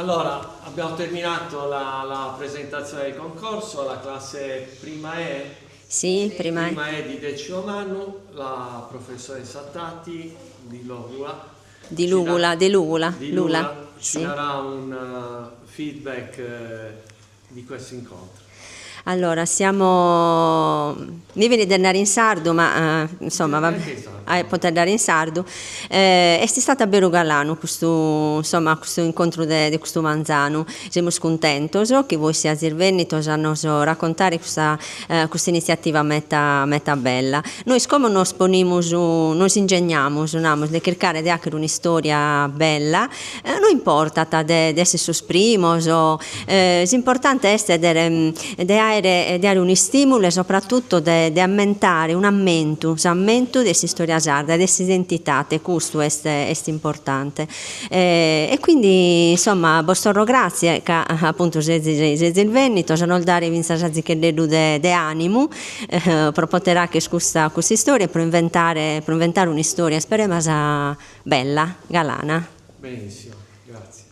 Allora, abbiamo terminato la presentazione del concorso, la classe prima E, Sì, prima prima E di decimo anno, la professoressa Tatti di Lugula di Lugula, di Lugula, di Lula, Lula ci sì. darà un feedback di questo incontro. Allora, siamo... Mi viene da andare in sardo, ma insomma, Anche vabbè, in sardo. poter andare in sardo. È stato bello galano questo, insomma, questo incontro di questo manzano. Siamo scontenti che voi siate il Veneto, hanno raccontare questa iniziativa meta bella. Noi, siccome nos ponimos, nos ingegniamo, di cercare di avere una storia bella, non importa di essere sosprimos, l'importante è dare un stimolo e soprattutto di aumentare un ammento di questa storia sarda, di questa identità, e questo è importante. E quindi, insomma, vostro grazie, che appunto siete il Veneto, se non dare vinzasazzi che dedu di animo, per poter che questa storia, per inventare una storia, speriamo bella, galana. Benissimo, grazie.